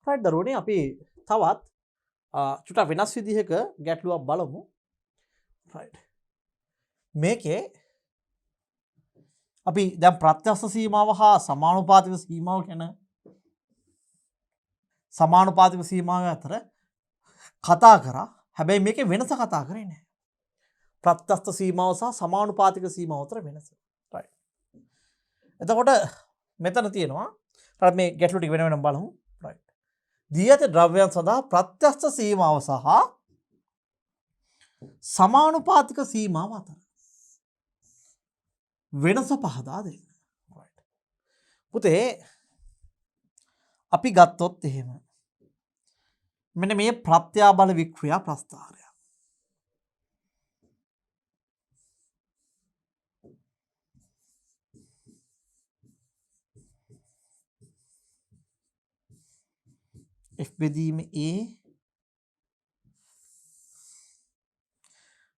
Right දරුවනේ අපි තවත් චුට්ටක් වෙනස් විදිහක ගැටලුවක් බලමු. රයිට්. මේකේ අපි දැන් ප්‍රත්‍යස්ත සීමාව හා සමානුපාතික සීමාව ගැන සමානුපාතික සීමාව අතර කතා කරා. හැබැයි මේකේ වෙනස කතා කරේ නැහැ. ප්‍රත්‍යස්ත සීමාව සහ සමානුපාතික සීමාව අතර වෙනස. රයිට්. එතකොට මෙතන තියෙනවා මේ ගැටලු ටික වෙන වෙනම බලමු. රයිට්. දී ඇති ද්‍රව්‍යයන් සඳහා ප්‍රත්‍යස්ත සීමාව සහ සමානුපාතික සීමාව අතර වෙනස පහදා දෙන්න. රයිට්. පුතේ අපි ගත්තොත් එහෙම මෙන්න මේ ප්‍රත්‍යාබල වික්‍රියා ප්‍රස්ථාරය. F බෙදීම A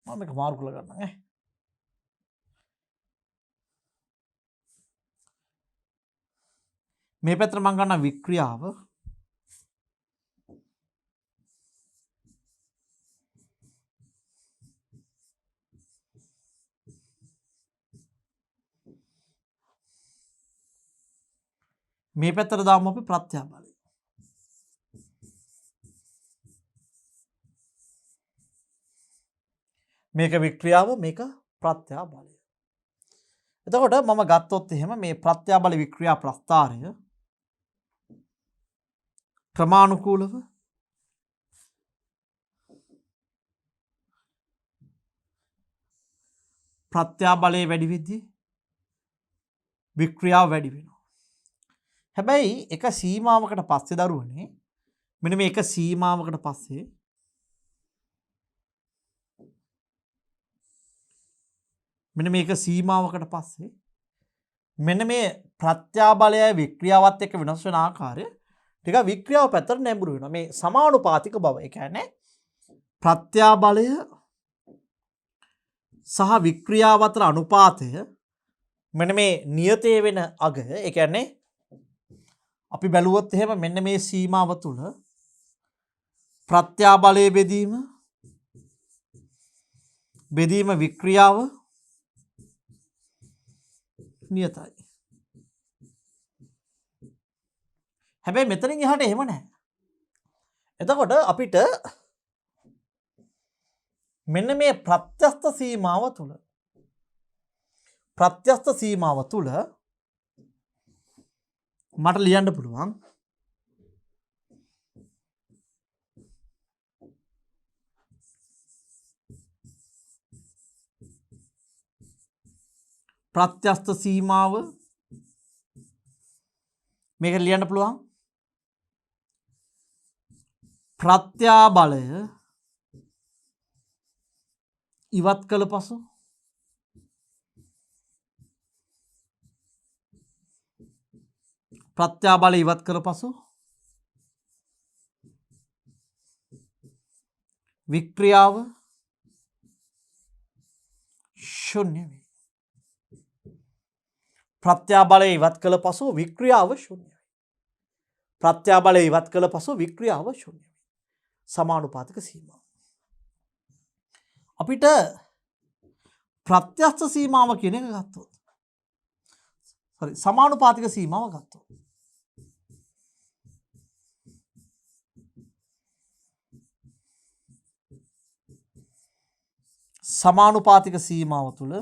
මම මේක මාරු කරලා ගන්නම් ඈ. මේ පැත්තට මම ගන්න වික්‍රියාව මේ පැත්තට දාමු අපි ප්‍රත්‍යාබලය. මේක වික්‍රියාව මේක ප්‍රත්‍යාබලය. එතකොට මම ගත්තොත් එහෙම මේ ප්‍රත්‍යාබල වික්‍රියා ප්‍රස්ථාරය ක්‍රමානුකූලව ප්‍රත්‍යාබලයේ වැඩි වෙද්දී වික්‍රියාව වැඩි වෙනවා. හැබැයි එක සීමාවකට පස්සේ දරුවනේ මෙන්න මේ එක සීමාවකට පස්සේ මෙන්න මේක සීමාවකට පස්සේ මෙන්න මේ ප්‍රත්‍යාබලයයි වික්‍රියාවත් එක්ක වෙනස් වෙන ආකාරය ටික වික්‍රියාව පැත්තට නැඹුරු වෙනවා. මේ සමානුපාතික බව. ඒ කියන්නේ ප්‍රත්‍යාබලය සහ වික්‍රියාව අතර අනුපාතය මෙන්න මේ නියතේ වෙන අග. ඒ කියන්නේ අපි බැලුවොත් එහෙම මෙන්න මේ සීමාව තුල ප්‍රත්‍යාබලයේ බෙදීම වික්‍රියාව නියතයි. හැබැයි මෙතනින් එහාට එහෙම නැහැ. එතකොට අපිට මෙන්න මේ ප්‍රත්‍යස්ත සීමාව තුල මට ලියන්න පුළුවන් ප්‍රත්‍යස්ත සීමාව මේක ලියන්න පුළුවන් ප්‍රත්‍යාබලය ඉවත් කළ පසු ප්‍රත්‍යාබලය ඉවත් කළ පසු වික්‍රියාව ශුන්‍ය වේ. ප්‍රත්‍යාබලය ඉවත් කළ පසු වික්‍රියාව ශුන්‍ය වේ. ප්‍රත්‍යාබලය ඉවත් කළ පසු වික්‍රියාව ශුන්‍ය වේ. සමානුපාතික සීමාව. අපිට ප්‍රත්‍යස්ත සීමාව කියන එක ගත්තොත් සමානුපාතික සීමාව ගත්තොත් සමානුපාතික සීමාව තුළ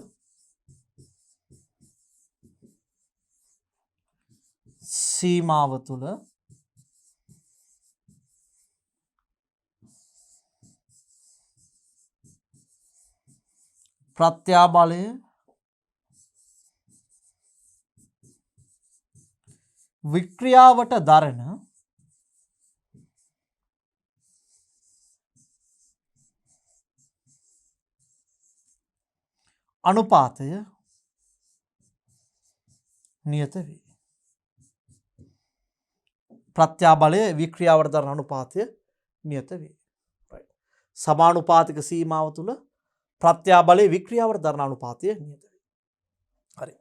ප්‍රත්‍යාබලය වික්‍රියාවට දරන අනුපාතය නියත වේ. ප්‍රත්‍යාබලය වික්‍රියාවට දරන අනුපාතය නියත වේ. සමානුපාතික සීමාව තුළ ප්‍රත්‍යාබලය වික්‍රියාවට දරන අනුපාතය නියත වේ. හරි.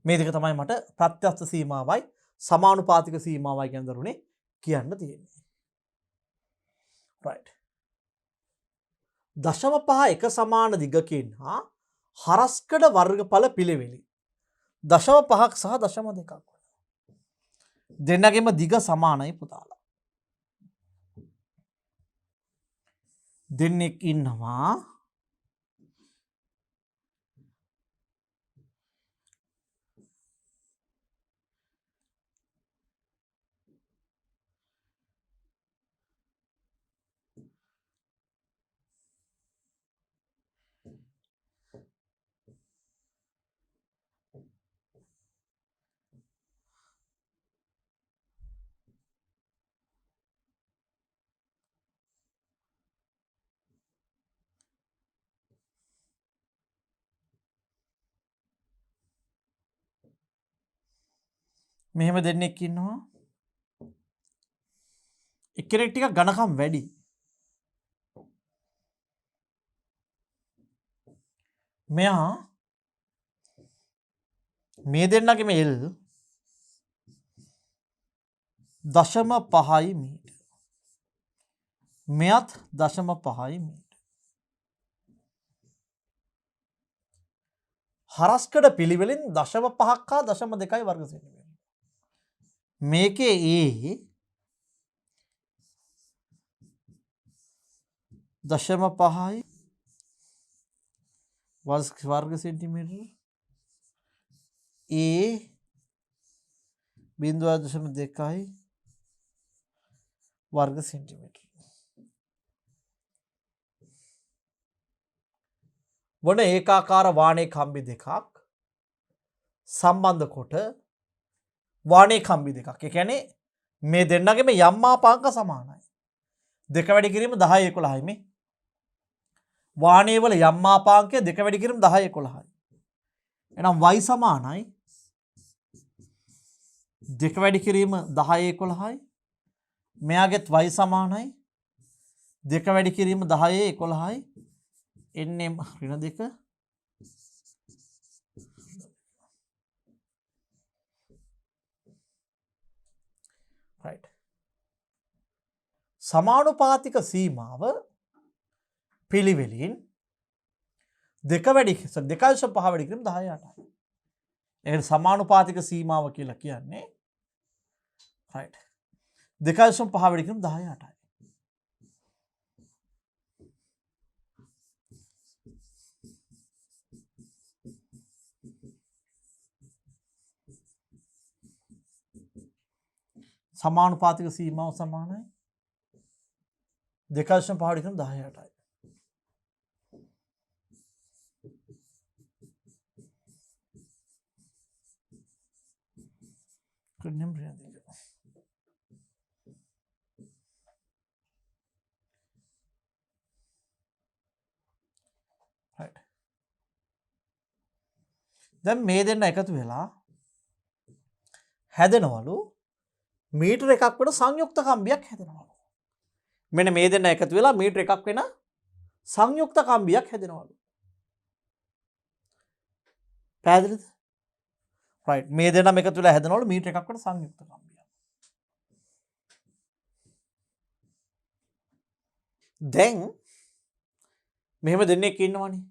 මේ දෙක තමයි මට ප්‍රත්‍යස්ත සීමාවයි සමානුපාතික සීමාවයි කියන දරුණේ කියන්න තියෙන්නේ. right. 0.5 එක සමාන දිගකින් හා හරස්කඩ වර්ගඵල පිළිවෙලි 0.5ක් සහ 0.2ක් දෙන්නගෙම දිග සමානයි පුතාලා. දෙන්නෙක් ඉන්නවා මෙහෙම දෙන්නෙක් ඉන්නවා එක්කෙනෙක් ටිකක් ඝනකම් වැඩි මෙයා මේ දෙන්නගෙම L 0.5 මීටර මෙයත් 0.5 මීටර හරස්කඩ පිළිවෙලින් 0.5ක් හා 0.2යි වර්ග සෙන්ටිමීටර මේකේ A 0.5යි වර්ග සෙන්ටිමීටර A 0.2යි වර්ග සෙන්ටිමීටර වන ඒකාකාර වාණේ කම්බි දෙකක් සම්බන්ධ කොට වාණේ කම්බි දෙකක්. ඒ කියන්නේ මේ දෙන්නගෙම යම් මාපාංක සමානයි. දෙක වැඩි කිරීම 10 11යි මේ. වාණේ වල යම් මාපාංකය දෙක වැඩි කිරීම 10 11යි. එහෙනම් y සමානයි දෙක වැඩි කිරීම 10 11යි. මෙයාගෙත් y සමානයි දෙක වැඩි කිරීම 10 11යි. එන්නේ ඍණ දෙක right. සමානුපාතික සීමාව පිළිවෙලින් දෙක වැඩි 2.5 වැඩි කිරීම 10 8යි. ඒකට සමානුපාතික සීමාව කියලා කියන්නේ right 2.5 වැඩි කිරීම 10 8යි. සමානුපාතික සීමාව සමානයි 2.5 වැඩි කිරීම 10 8යි. right. දැන් මේ දෙන්න එකතු වෙලා හැදෙනවලු මීටර එකක් වෙන සංයුක්ත කම්බියක් හැදෙනවලු. මෙන්න මේ දෙන්න එකතු වෙලා මීටර එකක් වෙන සංයුක්ත කම්බියක් හැදෙනවලු. පැහැදිලිද? right. මේ දෙන්නම එකතු වෙලා හැදෙනවලු මීටර එකක් වෙන සංයුක්ත කම්බියක්. දැන් මෙහෙම දෙන්නෙක් ඉන්නවනේ.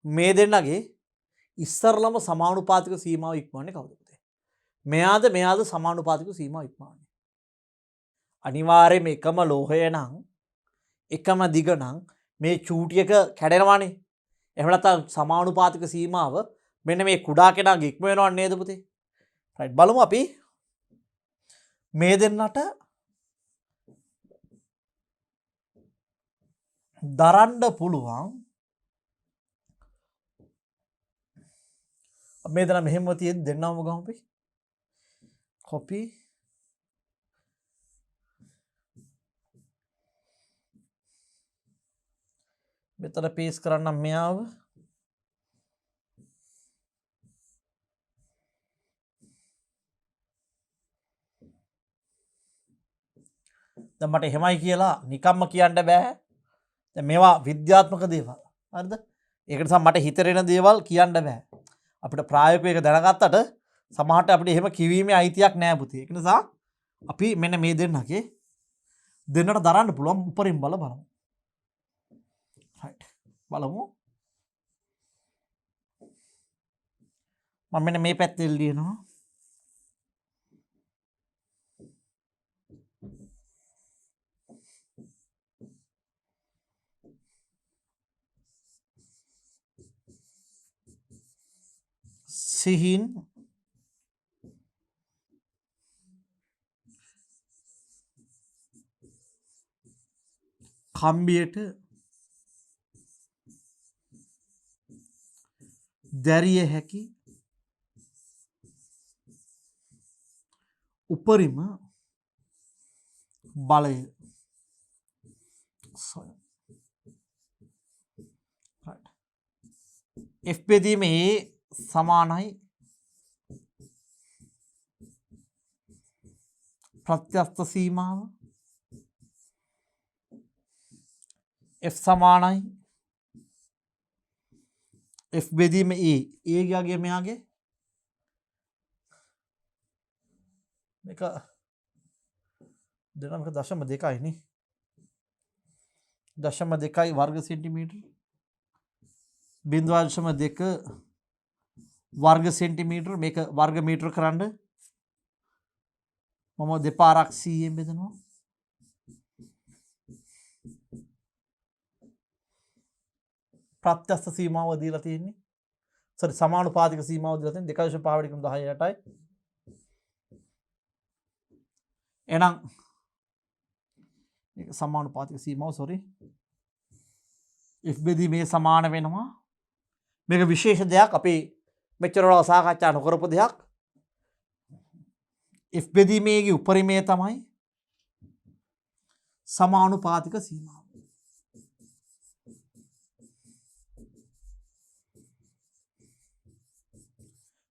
මේ දෙන්නගේ ඉස්සරලම සමානුපාතික සීමාව ඉක්මවන්නේ කවුද? මෙයාද සමානුපාතික සීමාව ඉක්මවන්නේ. අනිවාර්යයෙන්ම එකම ලෝහය නම් එකම දිග නම් මේ චූටියක කැඩෙනවානේ. එහෙම නැත්නම් සමානුපාතික සීමාව මෙන්න මේ කුඩා කෙනාගේ ඉක්ම වෙනව නේද පුතේ? right. බලමු අපි මේ දෙන්නට දරන්න පුළුවන් මේ දෙන්න මෙහෙම තියෙද්දි දෙන්නවම ගමු අපි. copy මෙතන paste කරන්නම් මෙයාව. දැන් මට එහෙමයි කියලා නිකම්ම කියන්න බෑ. දැන් මේවා විද්‍යාත්මක දේවල්. හරිද? ඒක නිසා මට හිතෙන දේවල් කියන්න බෑ. අපිට ප්‍රායෝගිකව ඒක දැනගත්තට සමහරට අපිට එහෙම කිවීමේ අයිතියක් නෑ පුතේ. ඒක නිසා අපි මෙන්න මේ දෙන්නගේ දෙන්නට දරන්න පුළුවන් උපරිම බල බලමු. right බලමු. මම මෙන්න මේ පැත්තේ ලියනවා. සිහින් කම්බියට දැරිය හැකි උපරිම බලය. F බෙදීම A සමානයි ප්‍රත්‍යස්ථ සීමාව F සමානයි F බෙදීම A ගාගේ මෙයාගේ මේක දෙනම 0.2යි නේ 0.2 වර්ග සෙන්ටිමීටර 0.2 වර්ග සෙන්ටිමීටර මේක වර්ග මීටර කරන්න මම දෙපාරක් 100ෙන් බෙදනවා. ප්‍රත්‍යස්ථ සීමාව දීලා තියෙන්නේ සමානුපාතික සීමාව දීලා තියෙන්නේ 2.5/18යි. එහෙනම් මේක සමානුපාතික සීමාව F බෙදීමේ සමාන වෙනවා. මේක විශේෂ දෙයක් අපි මෙච්චර වල සාකච්ඡා නොකරපු දෙයක්. F බෙදීමේගේ උපරිමය තමයි සමානුපාතික සීමාව.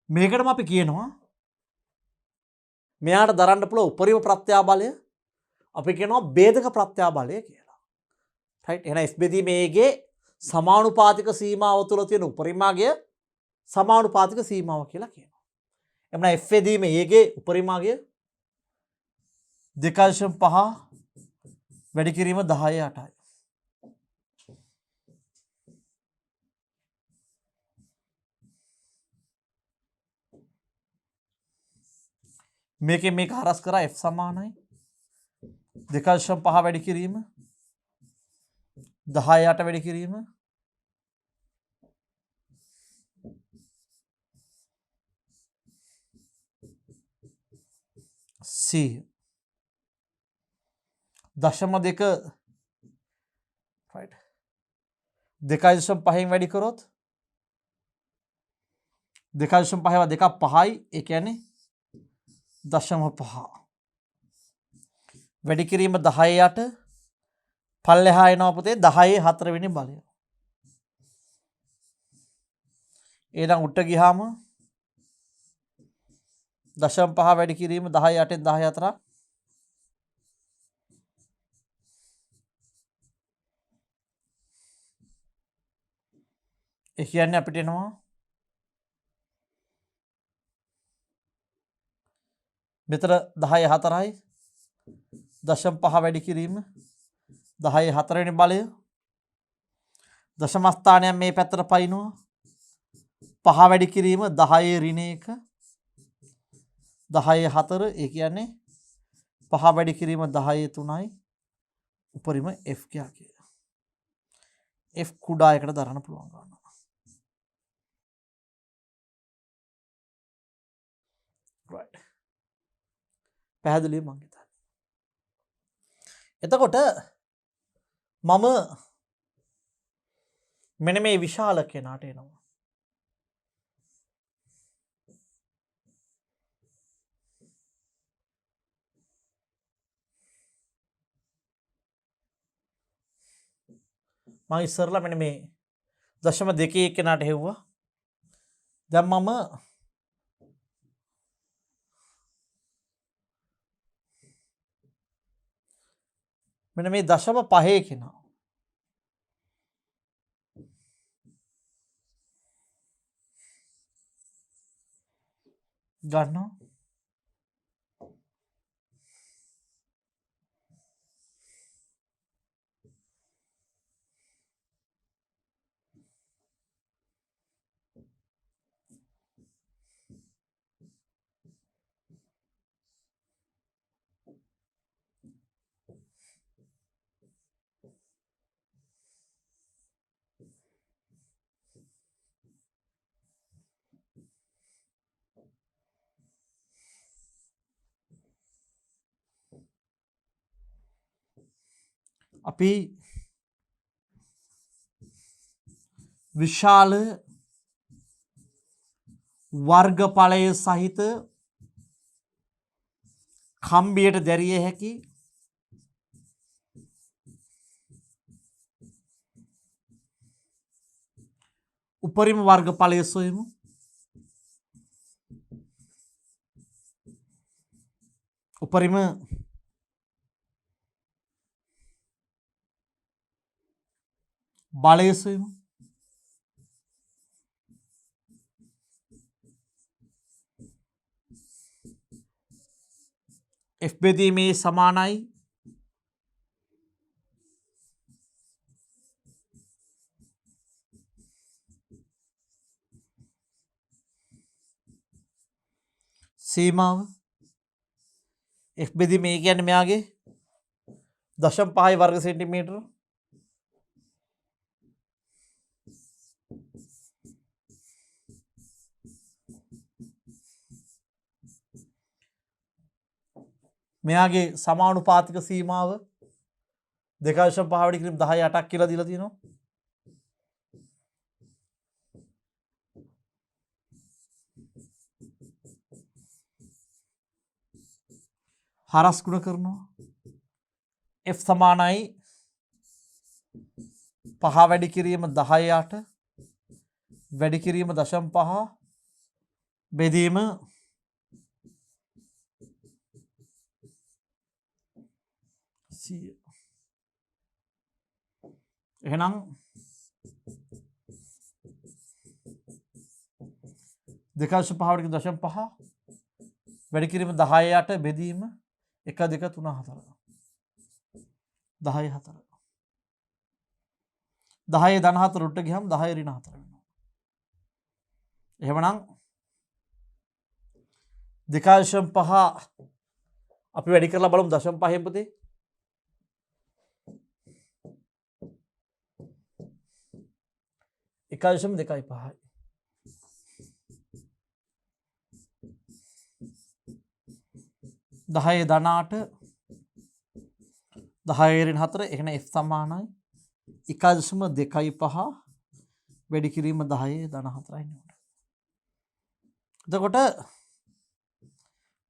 මේකටම අපි කියනවා මෙයාට දරන්න පුළුවන් උපරිම ප්‍රත්‍යාබලය අපි කියනවා ભેදක ප්‍රත්‍යාබලය කියලා. right එහෙනම් F බෙදීමේගේ සමානුපාතික සීමාව තුළ තියෙන උපරිමාගය සමානුපාතික සීමාව කියලා කියනවා. එමුනා F බෙදීමේගේ උපරිමාගය 2.5 වැඩි කිරීම 10/8යි. මේකෙන් මේක හරස් කරා F සමානයි 2.5 වැඩි කිරීම 10/8 වැඩි කිරීම 100 0.2 right 2.5න් වැඩි කරොත් 2.5 2 5යි ඒ කියන්නේ 0.5 වැඩි කිරීම 10/8 පල්ලෙහා එනවා පුතේ 10/4 වෙනි බලය. එහෙනම් උඩට ගියාම 0.5 වැඩි කිරීම 10/8න් 10/4 ඒ කියන්නේ අපිට එනවා මෙතන 10/4යි 0.5 වැඩි කිරීම 10/4 වෙනි බලය දශම ස්ථානයක් මේ පැත්තට පයින්නවා 5 වැඩි කිරීම 10/1 10/4 ඒ කියන්නේ 5 වැඩි කිරීම 10/3යි උපරිම F කිය. F කුඩා එකට දරන්න පුළුවන් ගන්නවා. right පැහැදිලිව මං හිතන්නේ. එතකොට මම මෙන්න මේ විශාල කෙනාට එනවා. මම ඉස්සරලා මෙන්න මේ 0.2 කෙනාට හෙව්වා. දැන් මම මෙන්න මේ 0.5 කෙනා ගන්නවා. අපි විශාල වර්ගඵලය සහිත කම්බියට දැරිය හැකි උපරිම වර්ගඵලය සොයමු. උපරිම බලය සොයමු. F බෙදීමේ සමානයි සීමාව. F බෙදීමේ කියන්නේ මෙයාගේ 0.5 වර්ග සෙන්ටිමීටර. මෙයාගේ සමානුපාතික සීමාව 2.5 වැඩි කිරීම 10/8ක් කියලා දීලා තියෙනවා. හරස් ගුණ කරනවා. F සමානයි 5 වැඩි කිරීම 10/8 වැඩි කිරීම 0.5 බෙදීම 100. එහෙනම් 2.5 වැඩි 0.5 වැඩි කිරීම 10/8 බෙදීම 1 2 3 4 10 4 10 ධන 4 උඩට ගියම 10 ඍණ 4 වෙනවා. එහෙමනම් 2.5 අපි වැඩි කරලා බලමු 0.5 පුතේ. 1.25 10 ධන 8 10 ඍණ 4 එහෙනම් F සමානයි 1.25 වැඩි කිරීම 10 ධන 4යි නේ. එතකොට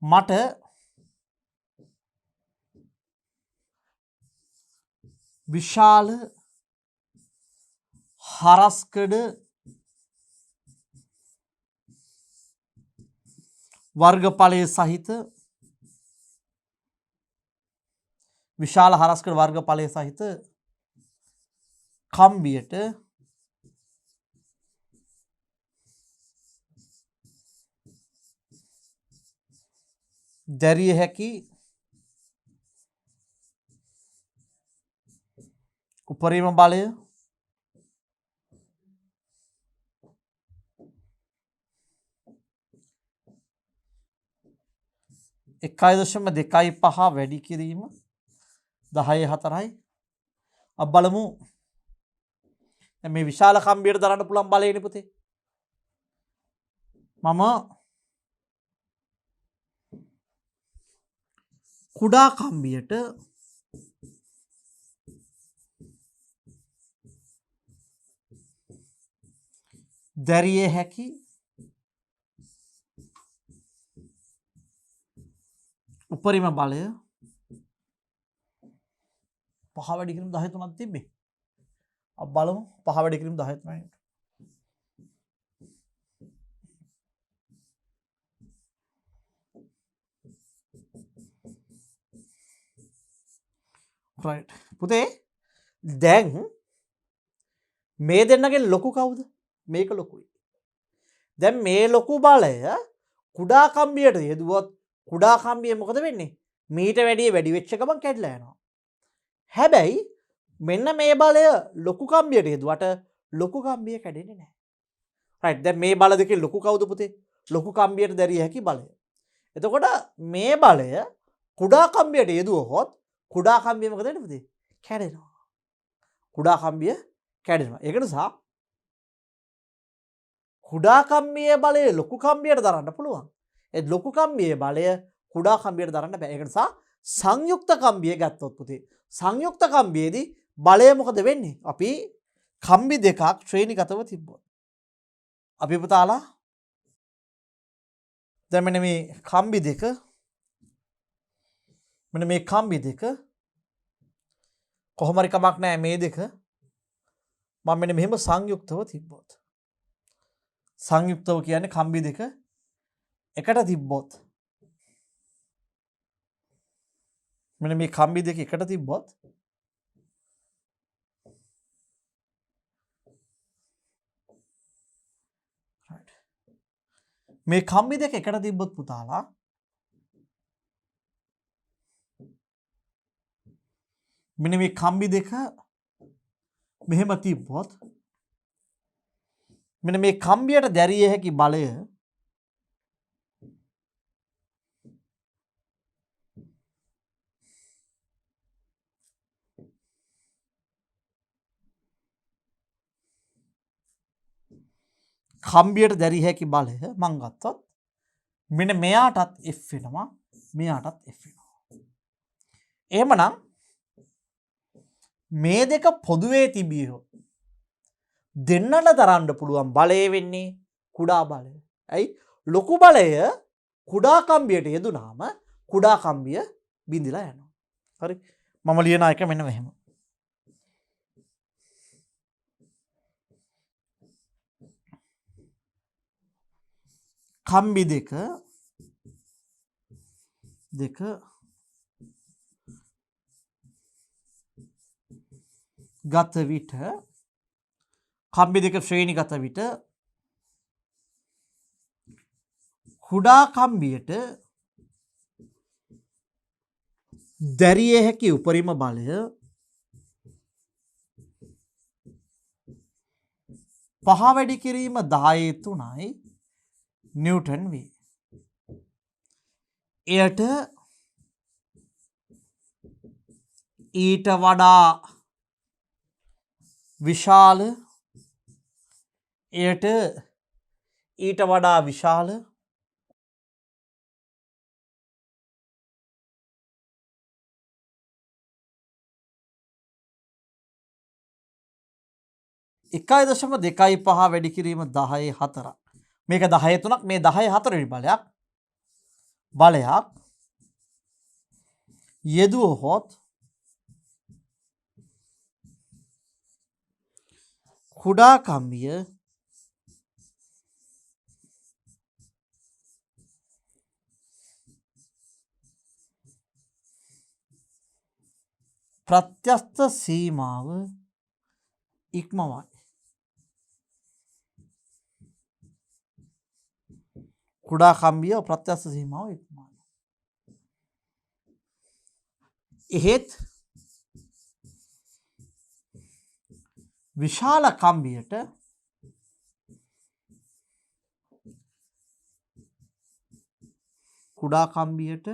මට විශාල හරස්කඩ වර්ගඵලය සහිත විශාල හරස්කඩ වර්ගඵලය සහිත කම්බියට දැරිය හැකි උපරිම බලය 1.25 වැඩි කිරීම 10/4යි. අපි බලමු මේ විශාල කම්බියට දරන්න පුළුවන් බලයනේ පුතේ. මම කුඩා කම්බියට දැරිය හැකි උපරිම බලය 5 වැඩි කිරීම 13ක් තිබ්බේ. අපි බලමු 5 වැඩි කිරීම 13යි. right පුතේ දැන් මේ දෙන්නගෙන් ලොකු කවුද? මේක ලොකුයි. දැන් මේ ලොකු බලය කුඩා කම්බියට යෙදුවොත් කුඩා කම්බිය මොකද වෙන්නේ? මීට වැඩිය වැඩි වෙච්ච ගමන් කැඩලා යනවා. හැබැයි මෙන්න මේ බලය ලොකු කම්බියට යෙදුවට ලොකු කම්බිය කැඩෙන්නේ නැහැ. right දැන් මේ බල දෙකේ ලොකු කවුද පුතේ? ලොකු කම්බියට දැරිය හැකි බලය. එතකොට මේ බලය කුඩා කම්බියට යෙදුවොත් කුඩා කම්බිය මොකද වෙන්නේ පුතේ? කැඩෙනවා. කුඩා කම්බිය කැඩෙනවා. ඒක නිසා කුඩා කම්බියේ බලය ලොකු කම්බියට දරන්න පුළුවන්. ඒ ලොකු කම්බියේ බලය කුඩා කම්බියට දරන්න බෑ. ඒක නිසා සංයුක්ත කම්බිය ගත්තොත් පුතේ සංයුක්ත කම්බියේදී බලය මොකද වෙන්නේ? අපි කම්බි දෙකක් ශ්‍රේණිගතව තිබ්බොත්. අපි පුතාලා දැන් මෙන්න මේ කම්බි දෙක මෙන්න මේ කම්බි දෙක කොහොම හරි කමක් නැහැ මේ දෙක මම මෙන්න මෙහෙම සංයුක්තව තිබ්බොත්. සංයුක්තව කියන්නේ කම්බි දෙක එකට තිබ්බොත්. මෙන්න මේ කම්බි දෙක එකට තිබ්බොත් මේ කම්බි දෙක එකට තිබ්බොත් පුතාලා මෙන්න මේ කම්බි දෙක මෙහෙම තිබ්බොත් මෙන්න මේ කම්බියට දැරිය හැකි බලය කම්බියට දැරිය හැකි බලය මං ගත්තොත් මෙන්න මෙයාටත් F වෙනවා මෙයාටත් F වෙනවා. එහෙමනම් මේ දෙක පොදුවේ තිබියොත් දෙන්නට දරන්න පුළුවන් බලය වෙන්නේ කුඩා බලය. ඇයි? ලොකු බලය කුඩා කම්බියට යෙදුනාම කුඩා කම්බිය බිඳිලා යනවා. හරි? මම ලියන එක මෙන්න මෙහෙම. කම්බි දෙක ගත විට කම්බි දෙක ශ්‍රේණිගත විට කුඩා කම්බියට දැරිය හැකි උපරිම බලය 5 වැඩි කිරීම 10/3යි නිව්ටන් වේ. එයට ඊට වඩා විශාල එකයි දශම 2.5 වැඩි කිරීම 10/4 මේක 10/3ක් මේ 10/4 බලයක් යෙදුවහොත් කුඩා කම්බිය ප්‍රත්‍යස්ථ සීමාව ඉක්මවයි. කුඩා කම්බිය ප්‍රත්‍යස්ථ සීමාව ඉක්මවයි. එහෙත් විශාල කම්බියට කුඩා කම්බියට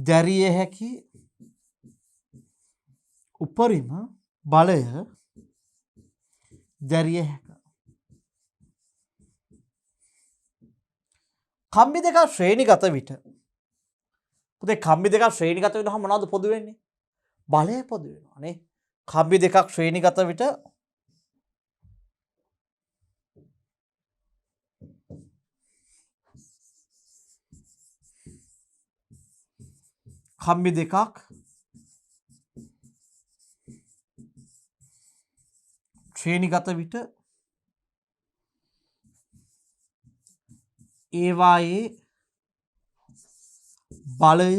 දැරිය හැකි උපරිම බලය දැරිය හැක. කම්බි දෙක ශ්‍රේණිගත විට පුතේ කම්බි දෙක ශ්‍රේණිගත වෙනවම මොනවද පොදු වෙන්නේ? බලය පොදු වෙනවා නේ. කම්බි දෙකක් ශ්‍රේණිගත විට කම්බි දෙකක් ශ්‍රේණිගත විට ඒවායේ බලය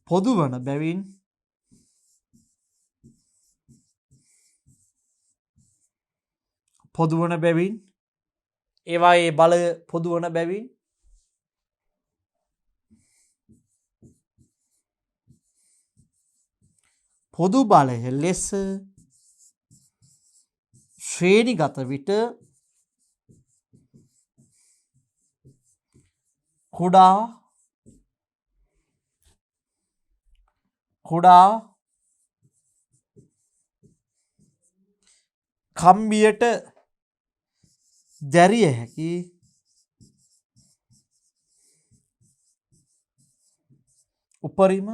පොදු වන බැවින් ඒවායේ බලය පොදු වන බැවින් පොදු බලය ලෙස ශ්‍රේණිගත විට කුඩා කම්බියට දැරිය හැකි උපරිම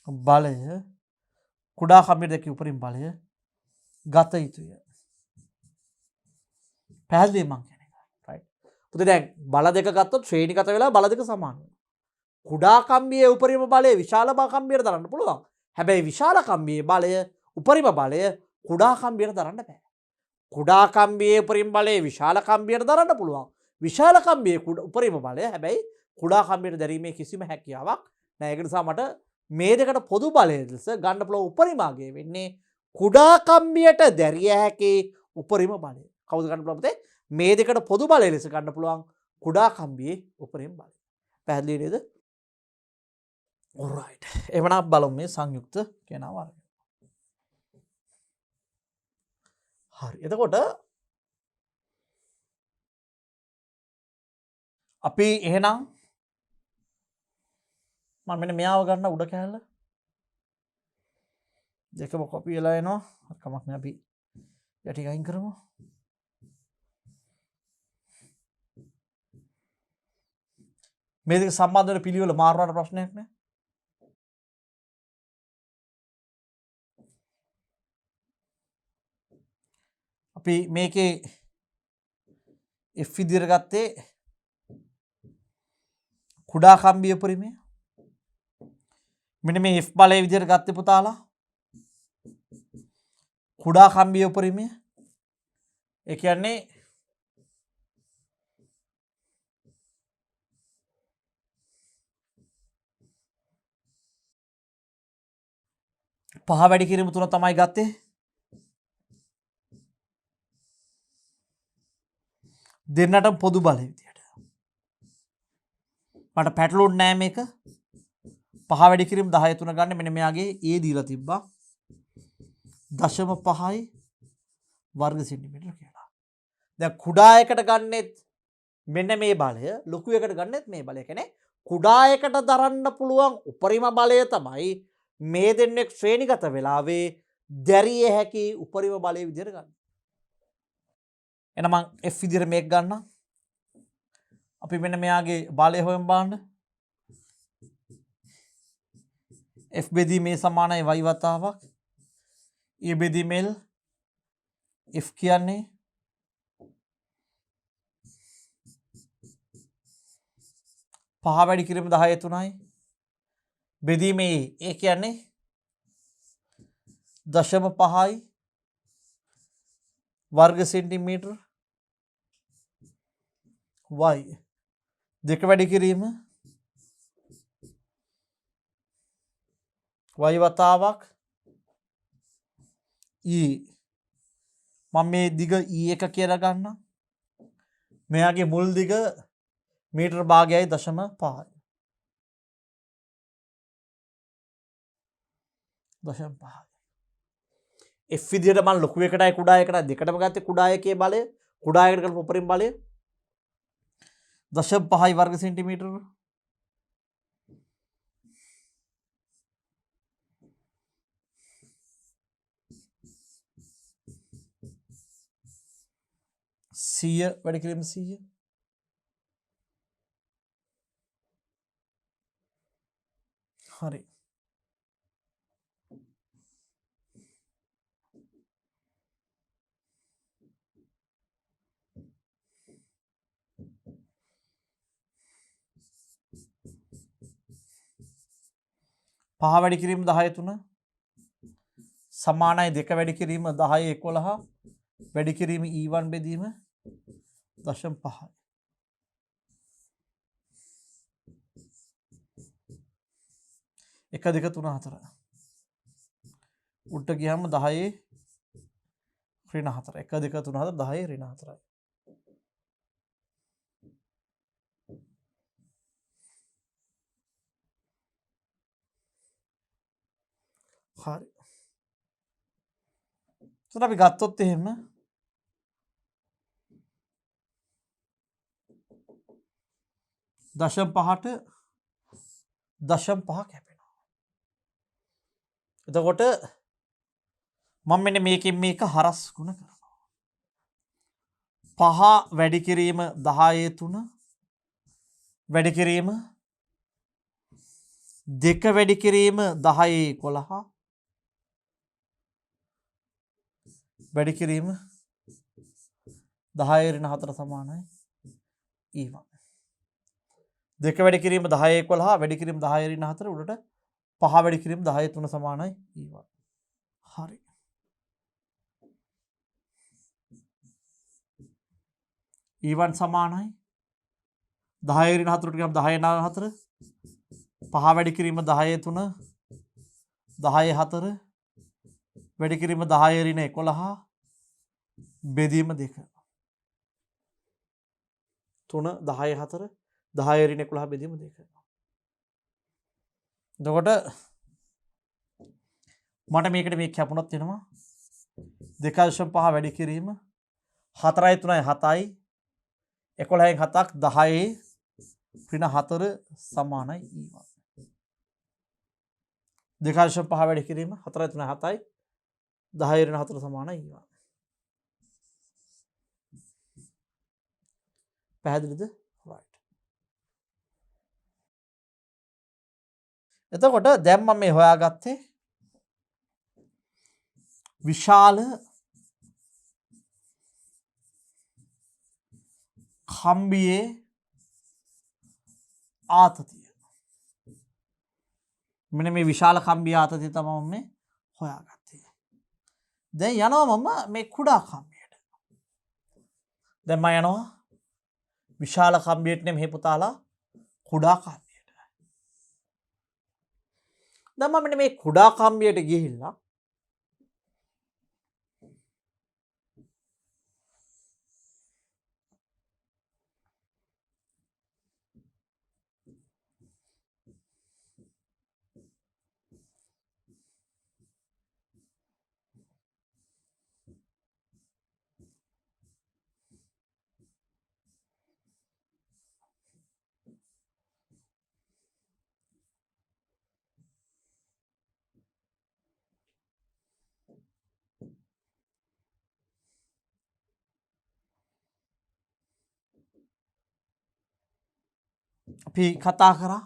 බලය කුඩා කම්බියට දැක්කේ උපරිම බලය ගත යුතුය. පැහැදිලි මං කියන එක. රයිට්. පුතේ දැන් බල දෙක ගත්තොත් ශ්‍රේණිගත වෙලා බල දෙක සමාන වෙනවා. කුඩා කම්බියේ උපරිම බලය විශාල කම්බියට දරන්න පුළුවන්. හැබැයි විශාල කම්බියේ බලය උපරිම බලය කුඩා කම්බියට දරන්න බෑ. කුඩා කම්බියේ උපරිම බලය විශාල කම්බියට දරන්න පුළුවන්. විශාල කම්බියේ උපරිම බලය හැබැයි කුඩා කම්බියට දැරීමේ කිසිම හැකියාවක් නැහැ. ඒක නිසා මට මේ දෙකට පොදු බලය ලෙස ගන්න පුළුවන් උපරිමාගය වෙන්නේ කුඩා කම්බියට දැරිය හැකි උපරිම බලය. කවුද ගන්න පුළුවන් පුතේ? මේ දෙකට පොදු බලය ලෙස ගන්න පුළුවන් කුඩා කම්බියේ උපරිම බලය. පැහැදිලි නේද? alright. එහෙනම් බලමු මේ සංයුක්ත කියන වර්ගය. හරි. එතකොට අපි එහෙනම් මම මෙන්න මෙයාව ගන්න උඩ කැලල දෙකම කොපි වෙලා එනවා. කමක් නෑ අපි යටි අයින් කරමු. මේ දෙක සම්බන්ධ වෙන පිළිවෙල මාරුවාට ප්‍රශ්නයක් නෑ. අපි මේකේ F විදියට ගත්තේ කුඩා කම්බිය උපරිමය. මෙන්න මේ F බලය විදියට ගත්තේ පුතාලා කුඩා කම්බිය උපරිමය. ඒ කියන්නේ පහ වැඩි කිරීම තුන තමයි ගත්තේ. දෙන්නට පොදු බලය විදියට. මට පැටලුන්නේ නෑ මේක. පහ වැඩි කිරීම 10 3 ගන්න මෙන්න මෙයාගේ A දීලා තිබ්බා. 0.5 වර්ග සෙන්ටිමීටර කියලා. දැන් කුඩා එකට ගන්නෙත් මෙන්න මේ බලය, ලොකු එකට ගන්නෙත් මේ බලය. කියන්නේ කුඩා එකට දරන්න පුළුවන් උපරිම බලය තමයි මේ දෙන්නෙක් ශ්‍රේණිගත වෙලාවේ දැරිය හැකි උපරිම බලය විදියට ගන්න. එහෙනම් මම F විදියට මේක ගන්නම්. අපි මෙන්න මෙයාගේ බලය හොයමු බලන්න. F බෙදීම මේ සමානයි y වතාවක්. A බෙදීම L. F කියන්නේ පහ වැඩි කිරීම 10 3යි. බෙදීම A කියන්නේ 0.5යි වර්ග සෙන්ටිමීටර y දෙක වැඩි කිරීම y වතාවක් e මම මේ දිග e1 කියලා ගන්නම්. මෙයාගේ මුල් දිග මීටර භාගයයි 0.5යි. 0.5යි. F විදියට මම ලොකු එකටයි කුඩා එකටයි දෙකටම ගත්තේ කුඩා එකේ බලය. කුඩා එකට කරපු උපරිම බලය 0.5 වර්ග සෙන්ටිමීටර. සිය වැඩි කිරීම 100. හරි. පහ වැඩි කිරීම 10 3 සමානයි දෙක වැඩි කිරීම 10 11 වැඩි කිරීම E1 බෙදීම 0.5යි. එක දෙක තුන හතර උඩට ගියාම 10 ඍණ 4. එක දෙක තුන හතර 10 ඍණ 4යි. හරි. එතකොට අපි ගත්තොත් එහෙම 0.5ට 0.5 කැපෙනවා. එතකොට මම මෙන්න මේකෙන් මේක හරස් ගුණ කරනවා. 5 වැඩි කිරීම 10 3 වැඩි කිරීම දෙක වැඩි කිරීම 10 11 වැඩි කිරීම 10 ඍණ 4 සමානයි E1. දෙක වැඩි කිරීම 10 11 වැඩි කිරීම 10 ඍණ 4 උඩට 5 වැඩි කිරීම 10 3 සමානයි E1. හරි. E1 සමානයි 10 ඍණ 4 ට ගියම 10 නා 4 5 වැඩි කිරීම 10 3 10 4 වැඩි කිරීම 10 ඍණ 11 බෙදීම 2 3 10 4 10 ඍණ 11 බෙදීම 2. එතකොට මට මේකට මේක කැපුණොත් වෙනවා 2.5 වැඩි කිරීම 4යි 3යි 7යි 11න් 7ක් 10 ඍණ 4 සමානයි E1. 2.5 වැඩි කිරීම 4යි 3යි 7යි 10 ඍණ 4 සමානයි E1. පැහැදිලිද? right. එතකොට දැන් මම මේ හොයාගත්තේ විශාල කම්බියේ ආතතිය. මෙන්න මේ විශාල කම්බියේ ආතතිය තමයි මම මේ හොයාගත්තේ. දැන් යනවා මම මේ කුඩා කම්බියට. දැන් මම යනවා විශාල කම්බියට නෙමෙයි පුතාලා කුඩා කම්බියට. දැන් මම මෙන්න මේ කුඩා කම්බියට ගිහිල්ලා අපි කතා කරා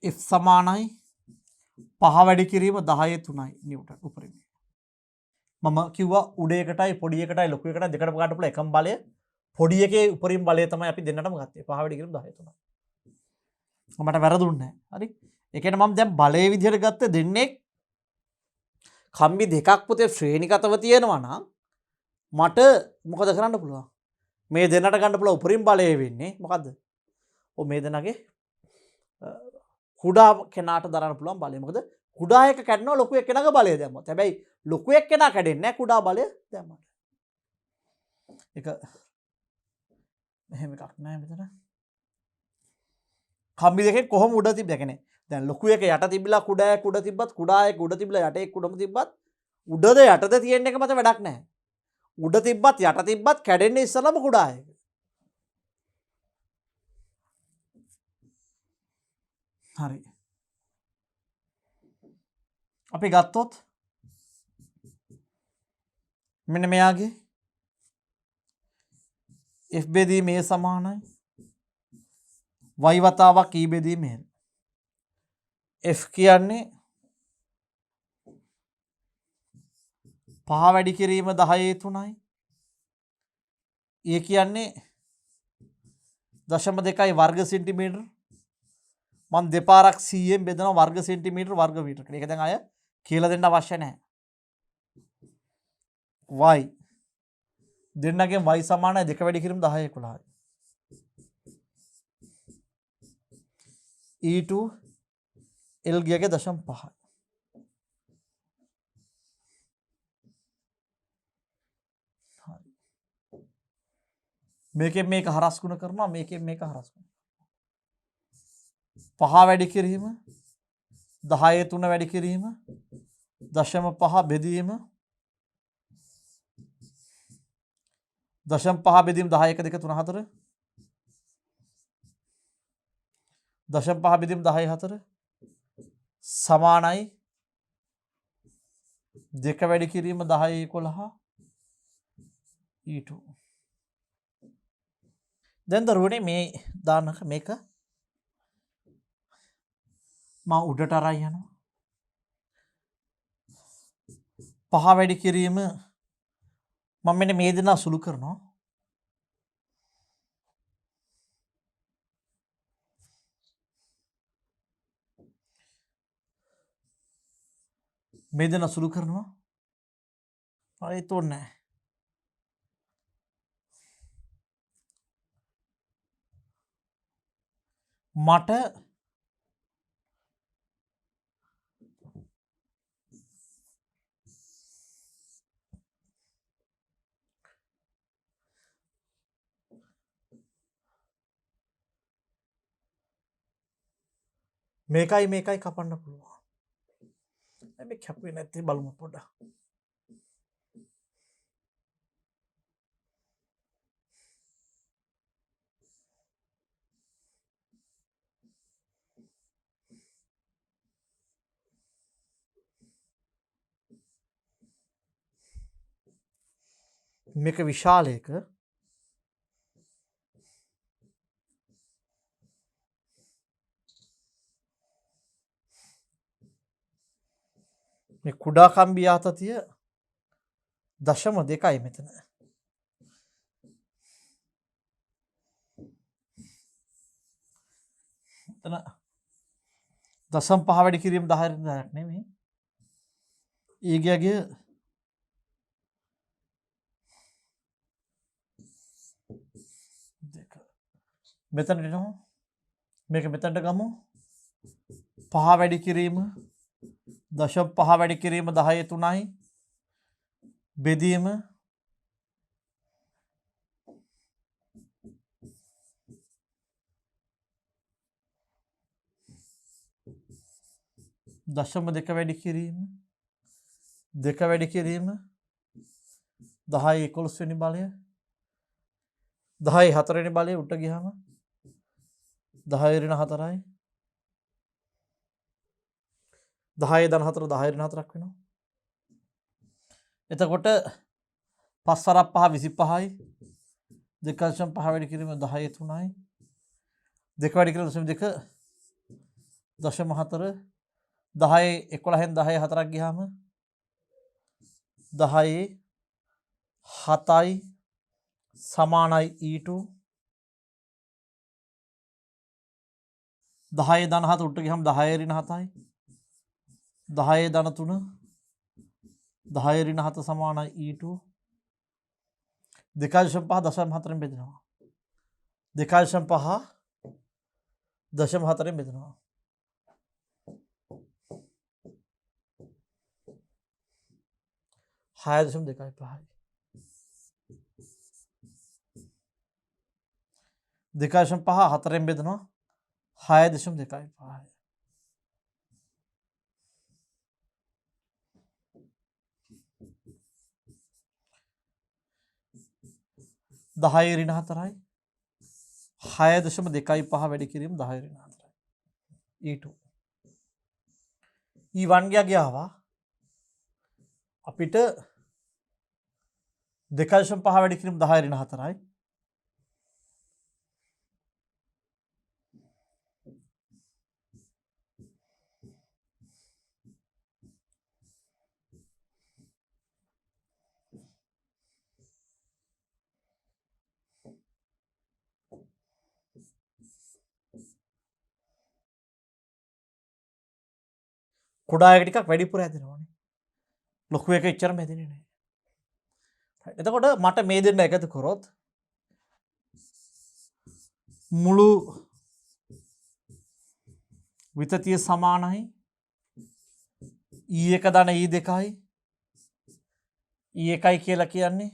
F සමානයි 5 වැඩි කිරීම 10 3යි නිව්ටන් උපරිමය. මම කිව්වා උඩ එකටයි පොඩි එකටයි ලොකු එකටයි දෙකටම ගන්න පුළුවන් එකම බලය පොඩි එකේ උපරිම බලය තමයි අපි දෙන්නටම ගත්තේ 5 වැඩි කිරීම 10 3යි. මට වැරදුන්නේ නැහැ. හරි. ඒ කියන්නේ මම දැන් බලයේ විදිහට ගත්තේ දෙන්නේ කම්බි දෙකක් පුතේ ශ්‍රේණිගතව තියෙනවා නම් මට මොකද කරන්න පුළුවන්? මේ දෙන්නට ගන්න පුළුවන් උපරිම බලය වෙන්නේ මොකද්ද? ඔව් මේ දෙන්නගේ කුඩා කෙනාට දරන්න පුළුවන් බලය. මොකද කුඩා එක කැඩනවා ලොකු එක්කෙනාගේ බලය දැම්මොත්. හැබැයි ලොකු එක්කෙනා කැඩෙන්නේ නැහැ කුඩා බලය දැම්මම. ඒක මෙහෙම එකක් නෑ මෙතන. කම්බි දෙකෙන් කොහොම උඩ තිබ්බ කියන්නේ. දැන් ලොකු එක යට තිබිලා කුඩා එක උඩ තිබ්බත් කුඩා එක උඩ තිබිලා යට එක උඩම තිබ්බත් උඩද යටද තියෙන එක මත වැඩක් නැහැ. උඩ තිබ්බත් යට තිබ්බත් කැඩෙන්නේ ඉස්සලම කුඩා එක. හරි. අපි ගත්තොත් මෙන්න මෙයාගේ F බෙදීම A සමානයි y වතාවක් E බෙදීම L. F කියන්නේ 5 වැඩි කිරීම 10 3යි. A කියන්නේ 0.2යි වර්ග සෙන්ටිමීටර්. මම දෙපාරක් 100ෙන් බෙදනවා වර්ග සෙන්ටිමීටර් වර්ග මීටර. මේක දැන් අය කියලා දෙන්න අවශ්‍ය නැහැ. y දෙන්නගෙන් y සමානයි 2 වැඩි කිරීම 10 11යි. E2 L ගියගේ 0.5යි. මේකෙන් මේක හරස් ගුණ කරනවා මේකෙන් මේක හරස් ගුණ. 5 වැඩි කිරීම 10 3 වැඩි කිරීම 0.5 බෙදීම 0.5 බෙදීම 10 1 2 3 4 0.5 බෙදීම 10 4 සමානයි 2 වැඩි කිරීම 10 11 e2 දැන් දරුවනේ මේ දාන්නක මේක මම උඩට අරන් යනවා 5 වැඩි කිරීම මම මෙන්න මේ දෙනා සුළු කරනවා මේ දෙනා සුළු කරනවා හරි තෝරන්නේ මට මේකයි මේකයි කපන්න පුළුවන් මේ කැපුවේ නැත්තේ බලමු පොඩ්ඩක් මේක විශාලයක මේ කුඩා කම්බි ආතතිය 0.2යි මෙතන. එතන 0.5 වැඩි කිරීම 10ක් නෙමෙයි. ඊගයගේ මෙතනට එනවා. මේක මෙතනට ගමු. 5 වැඩි කිරීම 0.5 වැඩි කිරීම 10 3යි. බෙදීම 0.2 වැඩි කිරීම 2 වැඩි කිරීම 10 11 වෙනි බලය 10 4 වෙනි බලය උඩට ගියාම 10 ඍණ 4යි 10 ධන 4 10 ඍණ 4ක් වෙනවා. එතකොට 5 වරක් 5 25යි 2.5 වැඩි කිරීම 10 3යි 2 වැඩි කිරීම 2 0.4 10 11න් 10 4ක් ගියාම 10 7යි සමානයි e2 10 ධන 7 උඩට ගියාම 10 ඍණ 7යි 10 ධන 3 10 ඍණ 7 සමානයි e2 2.5 0.4න් බෙදෙනවා 2.5 0.4න් බෙදෙනවා 6.25යි 2.5 4න් බෙදෙනවා 6.25යි 10 ඍණ 4යි 6.25 වැඩි කිරීම 10 ඍණ 4යි e2 e1 ගියාවා අපිට 2.5 වැඩි කිරීම 10 ඍණ 4යි කුඩා එක ටිකක් වැඩිපුර හැදෙනවානේ. ලොකු එක එච්චරම හැදෙන්නේ නැහැ. එතකොට මට මේ දෙන්න එකතු කරොත් මුළු විතතිය සමානයි e1 ධන e2යි e1යි කියලා කියන්නේ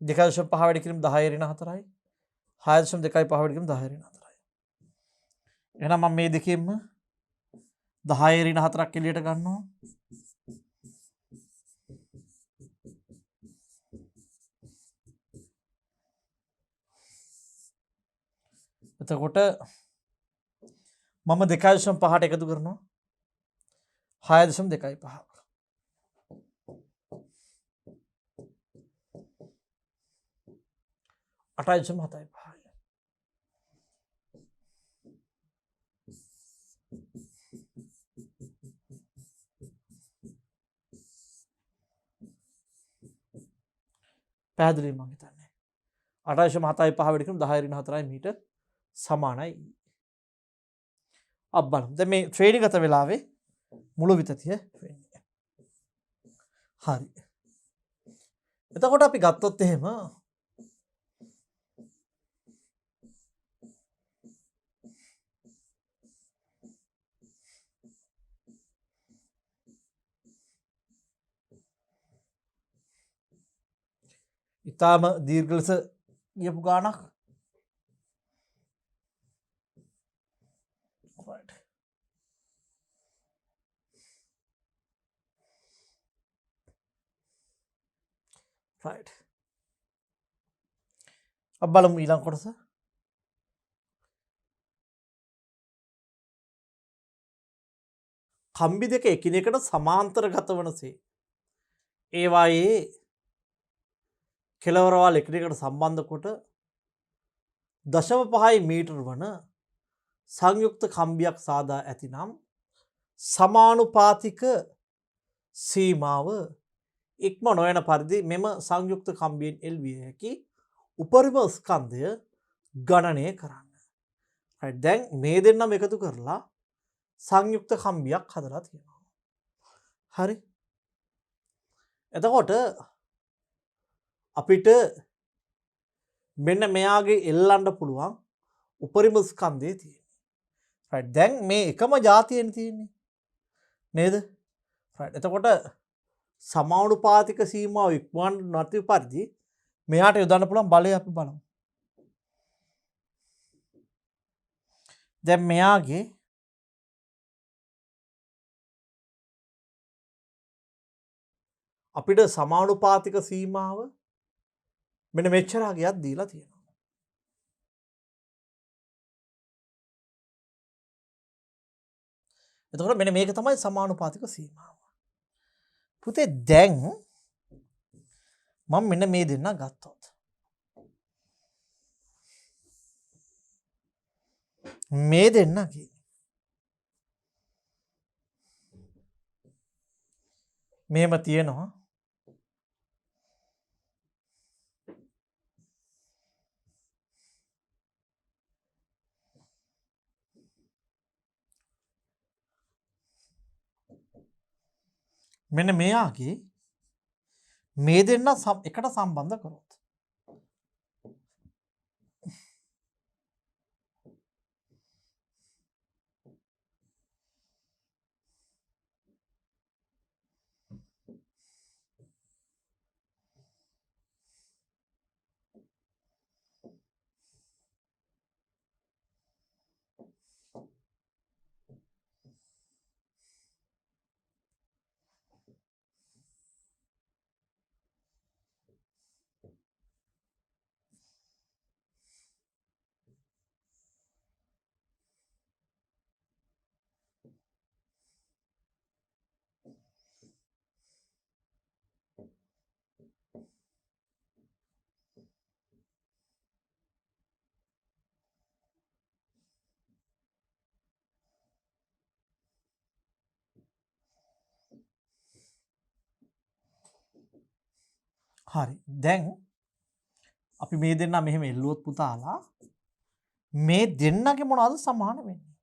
2.5 වැඩි කිරීම 10 ඍණ 4යි. 6.25 වැඩි කිරීම 10 ඍණ 4යි. එහෙනම් මම මේ දෙකෙන්ම 10 ඍණ 4ක් එළියට ගන්නවා. එතකොට මම 2.5ට එකතු කරනවා 6.25 8.75 පැහැදිලි මම හිතන්නේ 8.75 වැඩි කිරීම 10 ඍණ 4යි මීට සමානයි. අප බලමු. දැන් මේ ශ්‍රේණිගත වෙලාවේ මුළු විතතිය වෙන්නේ. හරි. එතකොට අපි ගත්තොත් එහෙම ඉතාම දීර්ඝ ලෙස ගියපු ගානක්. right. අපි බලමු ඊළඟ කොටස. කම්බි දෙක එකිනෙකට සමාන්තරගත වනසේ ඒවායේ කෙළවරවල් එකිනෙකට සම්බන්ධ කොට 0.5 මීටර වන සංයුක්ත කම්බියක් සාදා ඇතිනම් සමානුපාතික සීමාව ඉක්ම නොයන පරිදි මෙම සංයුක්ත කම්බියෙන් එල්විය හැකි උපරිම ස්කන්ධය ගණනය කරන්න. දැන් මේ දෙන්නම එකතු කරලා සංයුක්ත කම්බියක් හදලා තියෙනවා. හරි. එතකොට අපිට මෙන්න මෙයාගේ එල්ලන්න පුළුවන් උපරිම ස්කන්ධය තියෙන්නේ. right. දැන් මේ එකම જાතියෙන් තියෙන්නේ. නේද? right. එතකොට සමානුපාතික සීමාව ඉක්මවන්න නැති පරිදි මෙයාට යොදන්න පුළුවන් බලය අපි බලමු. දැන් මෙයාගේ අපිට සමානුපාතික සීමාව මෙන්න මෙච්චරාගයක් දීලා තියෙනවා. එතකොට මෙන්න මේක තමයි සමානුපාතික සීමාව. පුතේ දැන් මම මෙන්න මේ දෙන්න ගත්තොත් මේ දෙන්නගේ මෙහෙම තියෙනවා මෙන්න මෙයාගේ මේ දෙන්න එකට සම්බන්ධ කරොත් හරි. දැන් අපි මේ දෙන්න මෙහෙම එල්ලුවොත් පුතාලා මේ දෙන්නගේ මොනවද සමාන වෙන්නේ?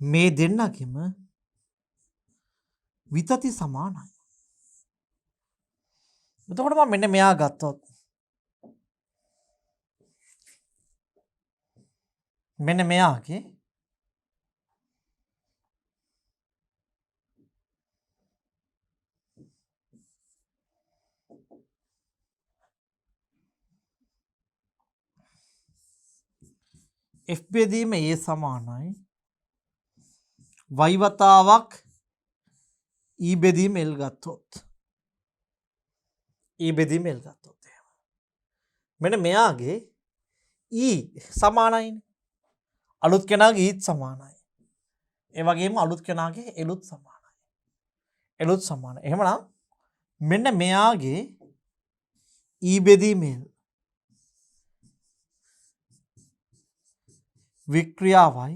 මේ දෙන්නගෙම විතති සමානයි. එතකොට මම මෙන්න මෙයා ගත්තොත් මෙන්න මෙයාගේ F බෙදීම A සමානයි y වතාවක් E බෙදීම L ගත්තොත් E බෙදීම L ගත්තොත් එහෙම. මෙන්න මෙයාගේ E සමානයිනේ. අලුත් කෙනාගේ Eත් සමානයි. ඒ වගේම අලුත් කෙනාගේ Lුත් සමානයි. Lුත් සමානයි. එහෙමනම් මෙන්න මෙයාගේ E බෙදීම L වික්‍රියාවයි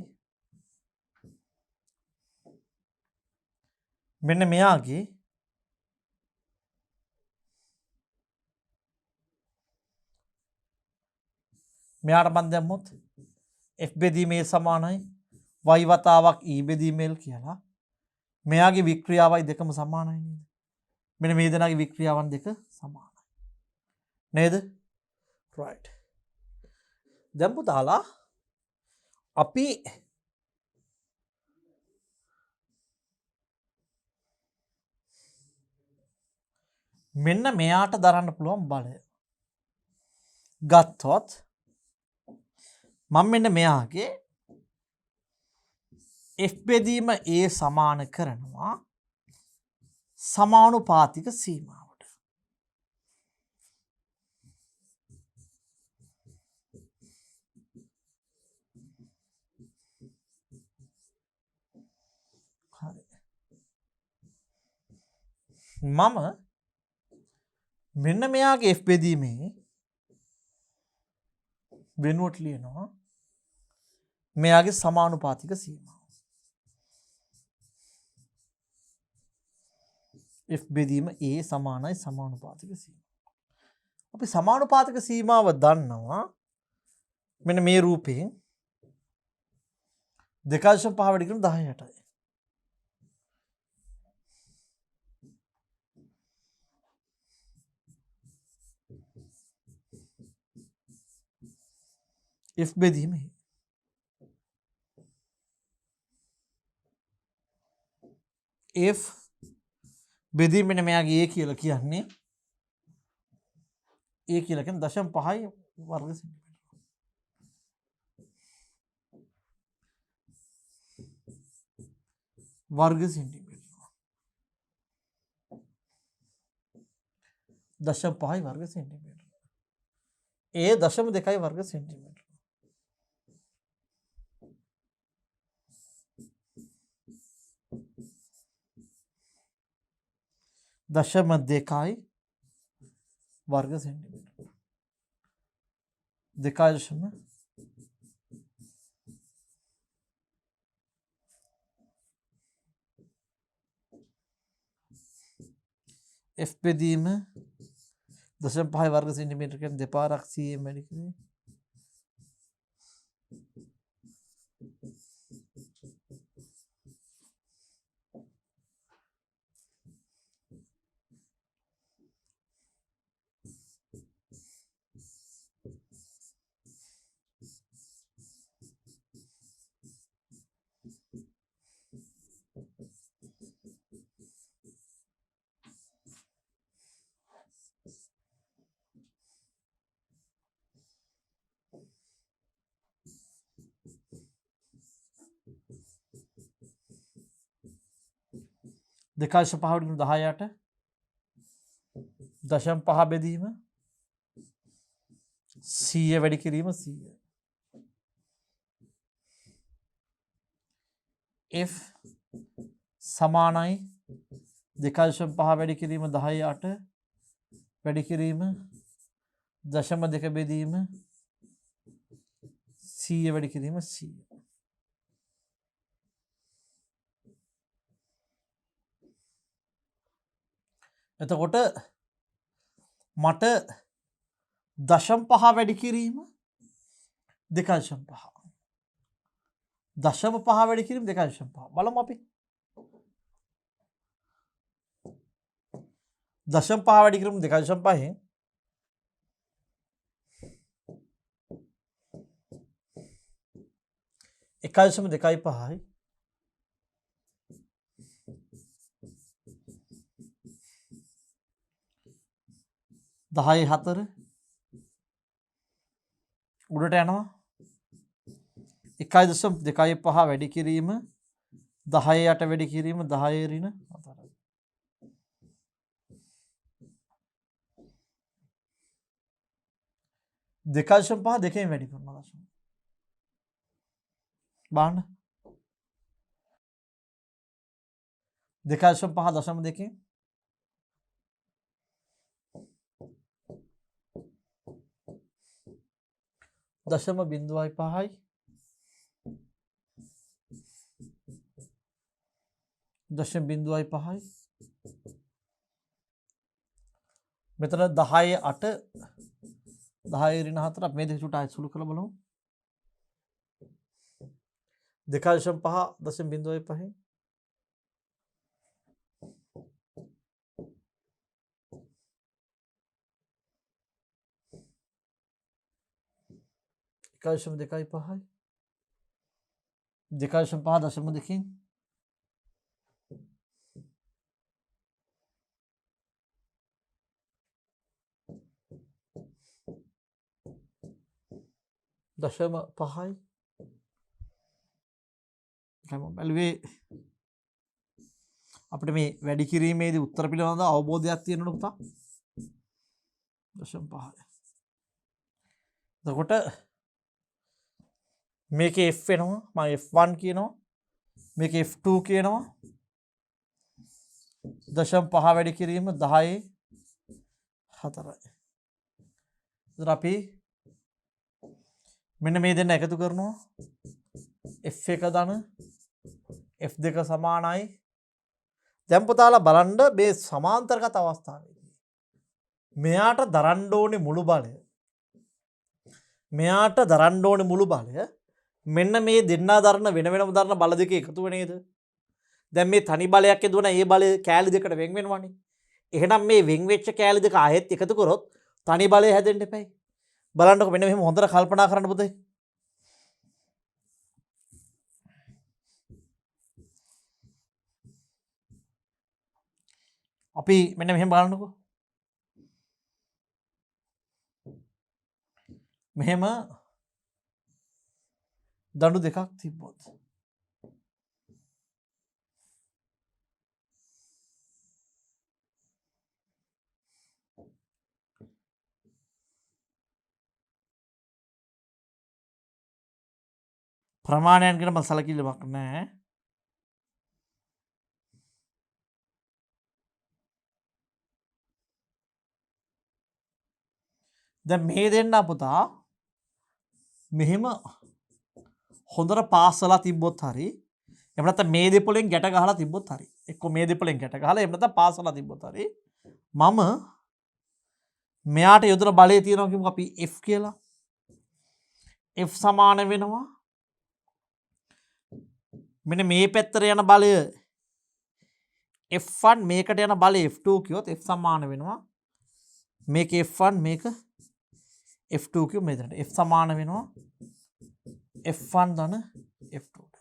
මෙන්න මෙයාගේ මෙයාට මන් දැම්මොත් F බෙදීම A සමානයි y වතාවක් E බෙදීම L කියලා. මෙයාගේ වික්‍රියාවයි දෙකම සමානයි නේද? මෙන්න මේ දෙනාගේ වික්‍රියාවන් දෙක සමානයි. නේද? right. දැන් පුතාලා අපි මෙන්න මෙයාට දරන්න පුළුවන් බලය ගත්තොත් මම මෙන්න මෙයාගේ F බෙදීම A සමාන කරනවා සමානුපාතික සීමාවට. හරි. මම මෙන්න මෙයාගේ F බෙදීමේ වෙනුවට ලියනවා මෙයාගේ සමානුපාතික සීමාව. F බෙදීම A සමානයි සමානුපාතික සීමාව. අපි සමානුපාතික සීමාව දන්නවා මෙන්න මේ රූපයෙන් 2.5 වැඩි කරන 18යි. F බෙදීම F බෙදීම මෙන්න මෙයාගේ A කියලා කියන්නේ A කියලා කියන්නේ 0.5 වර්ග සෙන්ටිමීටර. වර්ග සෙන්ටිමීටර. 0.5 වර්ග සෙන්ටිමීටර. A 0.2 වර්ග සෙන්ටිමීටර. දශම දෙකයි වර්ග සෙන්ටිමීටර. 2.5 F බෙදීම 0.5 වර්ග සෙන්ටිමීටර කියන්නේ දෙපාරක් cm වැඩි කරේ. දෙකාශ පහවඩිනු 10ට 0.5 බෙදීම 100 වැඩි කිරීම 100. F සමානයි 2.5 වැඩි කිරීම 10ට වැඩි කිරීම 0.2 බෙදීම 100 වැඩි කිරීම 100. එතකොට මට 0.5 වැඩි කිරීම 2.5 0.5 වැඩි කිරීම 2.5 බලමු අපි 0.5 වැඩි කිරීම 2.5න් 1.25යි 10 4 උඩට යනවා 1.25 වැඩි කිරීම 10ට වැඩි කිරීම 10 ඍණ 4යි. 2.5 දෙකෙන් වැඩි කරනවා දශම. බලන්න 2.5 දශම දෙකෙන් දශම 0.5යි දශම 0.5යි මෙතන 10 8 10 ඍණ 4 අපි මේ දෙක චුට්ටක් අයිසුළු කරලා බලමු 2.5 දශම 0.5 1.25යි 2.5 දශම දෙකෙන් දශම 5යි බැලුවේ අපිට මේ වැඩි කිරීමේදී උත්තර පිළිබඳව අවබෝධයක් තියෙනවද පුතා? දශම 5යි. එතකොට මේකේ F වෙනවා මම F1 කියනවා මේකේ F2 කියනවා දශම 5 වැඩි කිරීම 10 4යි. එතකොට අපි මෙන්න මේ දෙන්න එකතු කරනවා F1 ධන F2 සමානයි. දැන් පුතාලා බලන්න මේ සමාන්තරගත අවස්ථාවේදී මෙයාට දරන්න ඕනේ මුළු බලය මෙන්න මේ දෙන්නා දරන වෙන වෙනම දරන බල දෙක එකතු වෙ නේද? දැන් මේ තනි බලයක් යදුවන ඒ බලය කෑලි දෙකට වෙන් වෙනවනේ. එහෙනම් මේ වෙන් වෙච්ච කෑලි දෙක ආයෙත් එකතු කරොත් තනි බලය හැදෙන්න එපයි. බලන්නකො මෙන්න මෙහෙම හොඳට කල්පනා කරන්න පුතේ. අපි මෙන්න මෙහෙම බලන්නකො. මෙහෙම දඬු දෙකක් තිබ්බොත් ප්‍රමාණයන් ගැන මම සැලකිලිමක් නැහැ. දැන් මේ දෙන්න පුතා මෙහෙම හොඳට පාස් වෙලා තිබ්බොත් හරි එහෙම නැත්නම් මේ දෙපොලෙන් ගැට ගහලා තිබ්බොත් හරි එක්ක මේ දෙපොලෙන් ගැට ගහලා එහෙම නැත්නම් පාස් වෙලා තිබ්බොත් හරි මම මෙයාට යොදන බලය තියෙනවා කියමු අපි F කියලා. F සමාන වෙනවා මෙන්න මේ පැත්තට යන බලය F1 මේකට යන බලය F2 කියොත් F සමාන වෙනවා මේක F1 මේක F2 කියොත් මෙතනට F සමාන වෙනවා F1 ධන F2ට.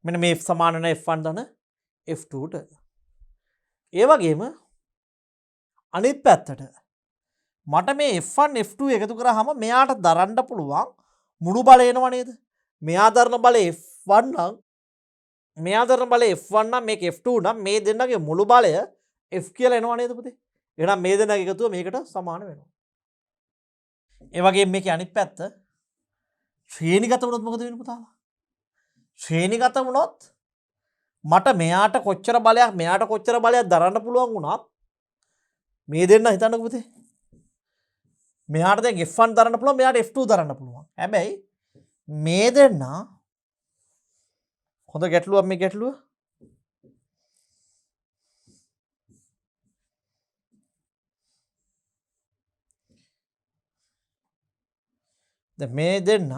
මෙන්න මේ F සමාන වෙන F1 ධන F2ට. ඒ වගේම අනිත් පැත්තට මට මේ F1 F2 එකතු කරාම මෙයාට දරන්න පුළුවන් මුළු බලය එනවා නේද? මෙයා දරන බලය F1 නම් මෙයා දරන බලය F1 නම් මේක F2 නම් මේ දෙන්නගේ මුළු බලය F කියලා එනවා නේද පුතේ? එහෙනම් මේ දෙන්නගේ එකතුව මේකට සමාන වෙනවා. ඒ වගේම මේකේ අනිත් පැත්ත ශ්‍රේණිගත වුණොත් මොකද වෙන්නේ පුතාලා? ශ්‍රේණිගත වුණොත් මට මෙයාට කොච්චර බලයක් දරන්න පුළුවන් වුණත් මේ දෙන්න හිතන්නකෝ පුතේ. මෙයාට දැන් F1 දරන්න පුළුවන් මෙයාට F2 දරන්න පුළුවන්. හැබැයි මේ දෙන්න හොඳ ගැටලුවක් මේ ගැටලුව. දැන් මේ දෙන්න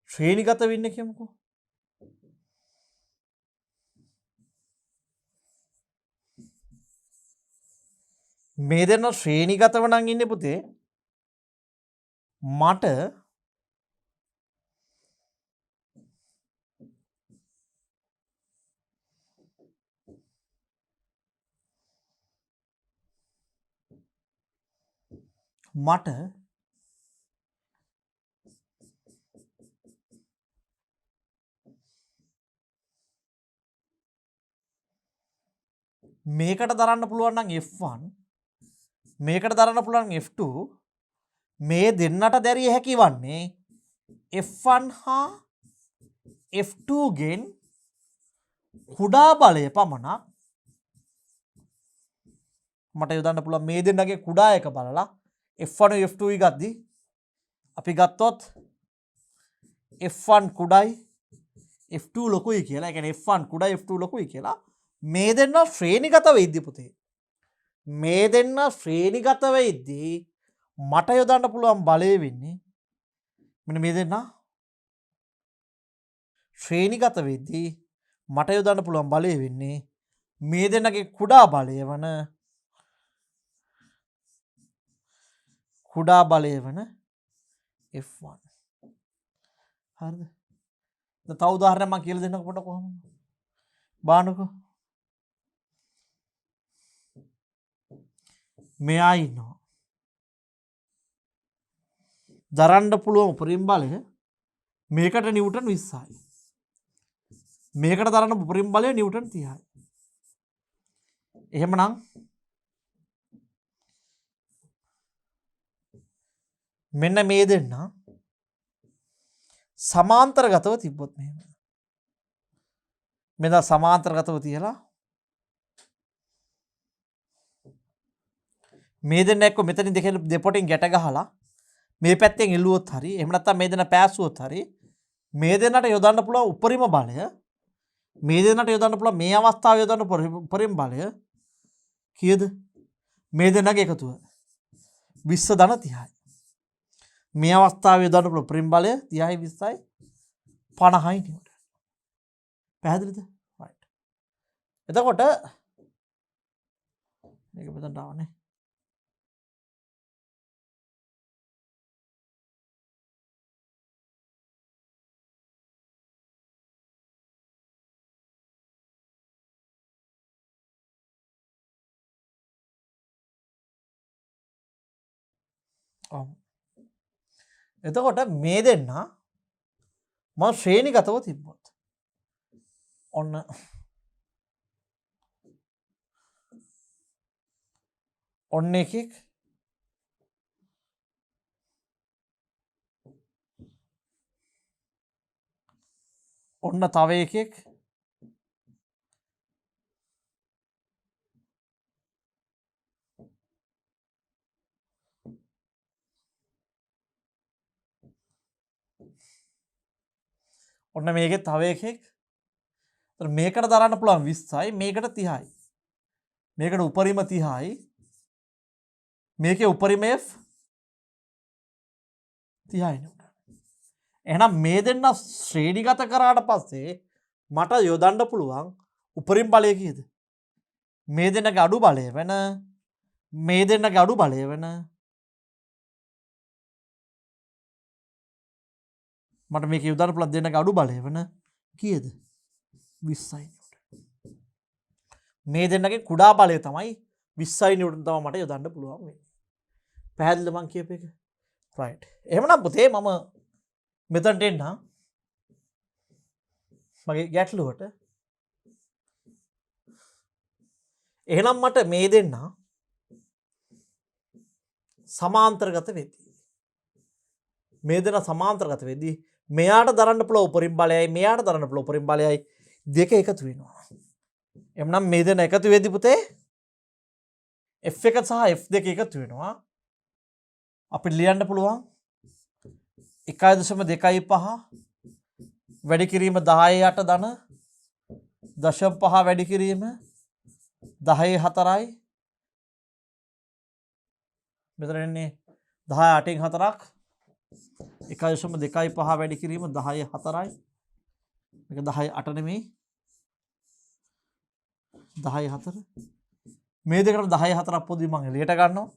ශ්‍රේණිගත වෙන්නේ කියමුකෝ. මේ දෙන්න ශ්‍රේණිගතව නම් ඉන්නේ පුතේ මට මට මේකට දරන්න පුළුවන් නම් F1 මේකට දරන්න පුළුවන් F2 මේ දෙන්නට දැරිය හැකි වන්නේ F1 හා F2 ගෙන් කුඩා බලය පමණක් මට යොදන්න පුළුවන් මේ දෙන්නගේ කුඩා එක බලලා F1 F2 ගද්දි අපි ගත්තොත් F1 කුඩයි F2 ලොකුයි කියලා. ඒ කියන්නේ F1 කුඩයි F2 ලොකුයි කියලා. මේ දෙන්න ශ්‍රේණිගත වෙයිද්දි පුතේ. මේ දෙන්න ශ්‍රේණිගත වෙයිද්දි මට යොදන්න පුළුවන් බලය වෙන්නේ මෙන්න මේ දෙන්න ශ්‍රේණිගත වෙද්දී මට යොදන්න පුළුවන් බලය වෙන්නේ මේ දෙන්නගේ කුඩා බලය වන F1. හරිද? තව උදාහරණයක් මම කියලා දෙන්නකො පොඩ කොහොමද? බානකො. මෙයා ඉන්නවා. දරන්න පුළුවන් උපරිම බලය මේකට නිව්ටන් 20යි. මේකට දරන්න උපරිම බලය නිව්ටන් 30යි. එහෙමනම් මෙන්න මේ දෙන්න සමාන්තරගතව තිබ්බොත් මෙහෙම. මෙන්න සමාන්තරගතව තියලා මේ දෙන්න එක්ක මෙතනින් දෙපොටින් ගැට ගහලා මේ පැත්තෙන් එළුවොත් හරි එහෙම නැත්නම් මේ දෙන්න පෑසුවොත් හරි මේ දෙන්නට යොදන්න පුළුවන් උපරිම බලය මේ දෙන්නට යොදන්න පුළුවන් මේ අවස්ථාවේ යොදන්න උපරිම බලය කීයද? මේ දෙන්නගේ එකතුව 20 ධන 30යි. මේ අවස්ථාවේ යොදන්න පුළුවන් උපරිම බලය 30යි 20යි 50යි නිව්ටන්. පැහැදිලිද? right. එතකොට මේක මෙතනට ආවනේ. එතකොට මේ දෙන්න මම ශ්‍රේණිගතව තිබ්බොත් ඔන්න ඔන්න එකෙක් ඔන්න තව එකෙක් ඔන්න මේකෙත් තව එකෙක්. මේකට දරන්න පුළුවන් 20යි මේකට 30යි. මේකට උපරිම 30යි. මේකේ උපරිම F 30යි නේ. එහෙනම් මේ දෙන්න ශ්‍රේණිගත කරාට පස්සේ මට යොදන්න පුළුවන් උපරිම බලය කීයද? මේ දෙන්නගේ අඩු බලය වෙන මේ දෙන්නගේ අඩු බලය වෙන මට මේක යොදන්න පුළුවන් දෙන්නගේ අඩු බලය වෙන කීයද? 20යි නිව්ටන්. මේ දෙන්නගේ කුඩා බලය තමයි 20යි නිව්ටන් තමයි මට යොදන්න පුළුවන් වෙන්නේ. පැහැදිලිද මං කියපු එක? right. එහෙමනම් පුතේ මම මෙතනට එන්න මගේ ගැටලුවට. එහෙනම් මට මේ දෙන්න සමාන්තරගත වෙද්දී මේ දෙන්න සමාන්තරගත වෙද්දී මෙයාට දරන්න පුළුවන් උපරිම බලයයි මෙයාට දරන්න පුළුවන් උපරිම බලයයි දෙක එකතු වෙනවා. එම්නම් මේ දෙන්න එකතු වෙද්දී පුතේ F1 සහ F2 එකතු වෙනවා. අපිට ලියන්න පුළුවන් 1.25 වැඩි කිරීම 10/8 ධන 0.5 වැඩි කිරීම 10/4යි. මෙතන එන්නේ 10/8න් 4ක් 1.25 වැඩි කිරීම 10/4යි. මේක 10/8 නෙමෙයි 10/4. මේ දෙකට 10/4ක් පොදුයි මම එළියට ගන්නවා.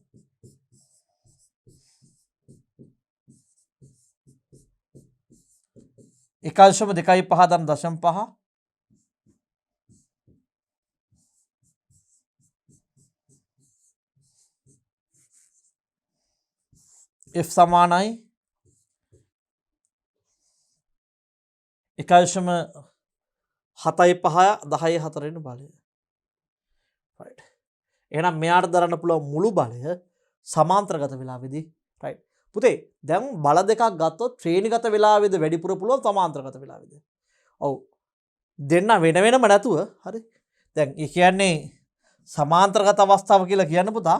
එකල්ශම 2.5 ධන 0.5 1.25 F සමානයි 1.7.5 බලය. right. එහෙනම් මෙයාට දරන්න පුළුවන් මුළු බලය සමාන්තරගත වෙලාවේදී right. පුතේ දැන් බල දෙකක් ගත්තොත් ශ්‍රේණිගත වෙලාවේද වැඩිපුර පුළුවන් සමාන්තරගත වෙලාවේද? ඔව්. දෙන්න වෙන වෙනම නැතුව හරි. දැන් ඒ කියන්නේ සමාන්තරගත අවස්ථාව කියලා කියන්න පුතා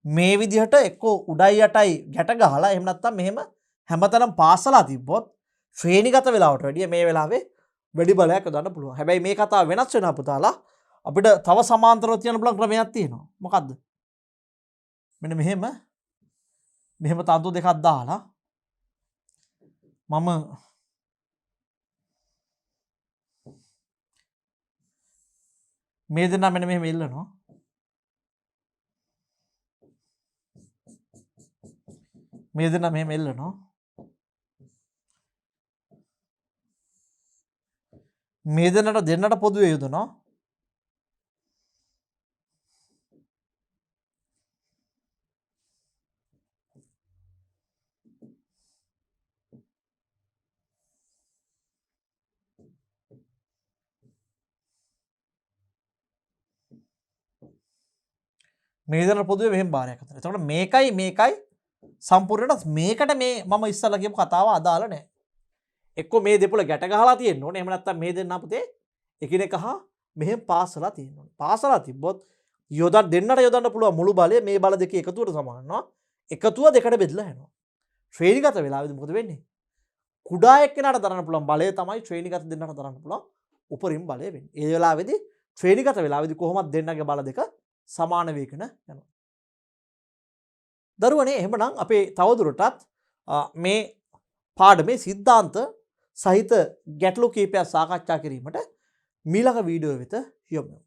මේ විදිහට එක්ක උඩයි යටයි ගැට ගහලා එහෙම නැත්නම් මෙහෙම හැමතැනම පාසලා තිබ්බොත් ශ්‍රේණිගත වෙලාවට වැඩිය මේ වෙලාවේ වැඩි බලයක් යොදන්න පුළුවන්. හැබැයි මේ කතාව වෙනස් වෙනවා පුතාලා. අපිට තව සමාන්තරව තියන්න පුළුවන් ක්‍රමයක් තියෙනවා. මොකද්ද? මෙන්න මෙහෙම තන්තු දෙකක් දාලා මම මේ දෙන්නා මෙන්න මෙහෙම ඉල්ලනවා. මේ දෙන්නා මෙහෙම ඉල්ලනවා. මේ දෙන්නට පොදුවේ යොදනවා. මේ දෙන්න පොදුවේ මෙහෙම බාරයක් අතර. එතකොට මේකයි සම්පූර්ණයට මේකට මේ මම ඉස්සලා කියපු කතාව අදාළ නැහැ. එක්ක මේ දෙපොළ ගැට ගහලා තියෙන්න ඕනේ. එහෙම නැත්නම් මේ දෙන්න අපතේ එකිනෙක හා මෙහෙම පාසලා තියෙන්න ඕනේ. පාසලා තිබ්බොත් දෙන්නට යොදන්න පුළුවන් මුළු බලය මේ බල දෙකේ එකතුවට සමාන වෙනවා. එකතුව දෙකට බෙදලා යනවා. ශ්‍රේණිගත වෙලාවෙදි මොකද වෙන්නේ? කුඩා එක්කෙනාට දරන්න පුළුවන් බලය තමයි ශ්‍රේණිගත දෙන්නට දරන්න පුළුවන් උපරිම බලය වෙන්නේ. ඒ වෙලාවේදී ශ්‍රේණිගත වෙලාවේදී කොහොමද දෙන්නගේ බල දෙක සමාන වේගන යනවා. දරුවනේ එහෙමනම් අපේ තවදුරටත් මේ පාඩමේ සිද්ධාන්ත සහිත ගැටලු කීපයක් සාකච්ඡා කිරීමට මීළඟ වීඩියෝ වෙත යොමු වෙමු.